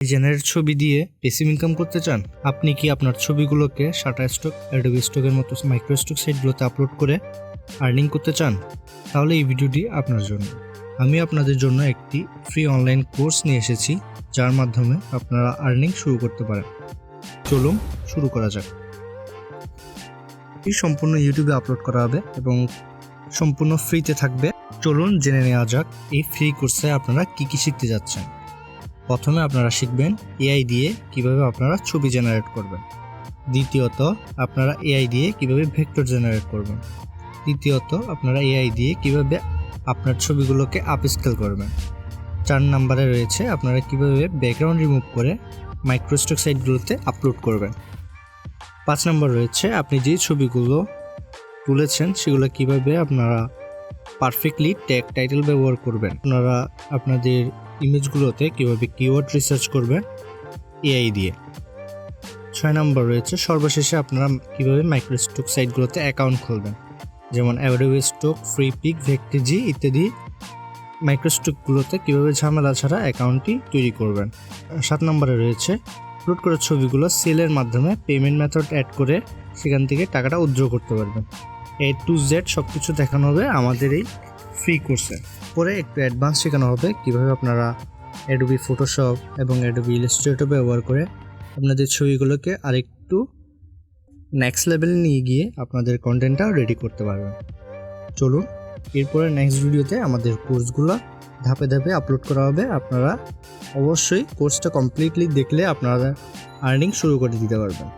Generate ছবি দিয়ে passive income করতে চান? আপনি কি আপনার ছবিগুলোকে শাটারস্টক, অ্যাডোবি স্টকের মতো মাইক্রোস্টক সাইটগুলোতে আপলোড করে আর্নিং করতে চান? তাহলে এই ভিডিওটি আপনার জন্য। আমি আপনাদের জন্য একটি ফ্রি অনলাইন কোর্স নিয়ে এসেছি, যার মাধ্যমে আপনারা আর্নিং শুরু করতে পারেন। চলুন শুরু করা যাক। এটি সম্পূর্ণ ইউটিউবে আপলোড করা হবে এবং সম্পূর্ণ ফ্রিতে থাকবে। চলুন জেনে নেওয়া যাক এই ফ্রি কোর্সে আপনারা কি কি শিখতে যাচ্ছেন। প্রথমে আপনারা শিখবেন এআই দিয়ে কিভাবে আপনারা ছবি জেনারেট করবেন। দ্বিতীয়ত আপনারা এআই দিয়ে কিভাবে ভেক্টর জেনারেট করবেন। তৃতীয়ত আপনারা এআই দিয়ে কিভাবে আপনার ছবিগুলোকে আপস্কেল করবেন। 4 নম্বরে রয়েছে আপনারা কিভাবে ব্যাকগ্রাউন্ড রিমুভ করে মাইক্রোস্টক সাইটগুলোতে আপলোড করবেন। 5 নম্বর রয়েছে আপনি যে ছবিগুলো তুলেছেন সেগুলো কিভাবে আপনারা পারফেক্টলি ট্যাগ টাইটেল ব্যবহার করবেন। আপনারা আপনাদের ইমেজগুলোতে কিভাবে কিওয়ার্ড রিসার্চ করবেন এআই দিয়ে। 6 নম্বর রয়েছে সর্বশেষে আপনারা কিভাবে মাইক্রোস্টক সাইটগুলোতে অ্যাকাউন্ট খুলবেন, যেমন অ্যাডোবি স্টক, ফ্রি পিক, ভেক্টিজি ইত্যাদি মাইক্রোস্টকগুলোতে কিভাবে ঝামেলা ছাড়া অ্যাকাউন্টটি তৈরি করবেন। 7 নম্বরে রয়েছে আপলোড করা ছবিগুলো সেলের মাধ্যমে পেমেন্ট মেথড অ্যাড করে সেখান থেকে টাকাটা উইথড্র করতে পারবেন। A to Z সব কিছু দেখানো হবে আমাদের এই ফ্রি কোর্সে। পরে একটু অ্যাডভান্স শেখানো হবে কিভাবে আপনারা অ্যাডোবি ফটোশপ এবং অ্যাডোবি ইলাস্ট্রেটর ব্যবহার করে আপনাদের ছবিগুলোকে আরেকটু নেক্সট লেভেলে নিয়ে গিয়ে আপনাদের কন্টেন্টটা রেডি করতে পারবেন। চলুন এরপরে নেক্সট ভিডিওতে আমাদের কোর্সগুলো ধাপে ধাপে আপলোড করা হবে। আপনারা অবশ্যই কোর্সটা কমপ্লিটলি দেখলে আপনারা আর্নিং শুরু করে দিতে পারবেন।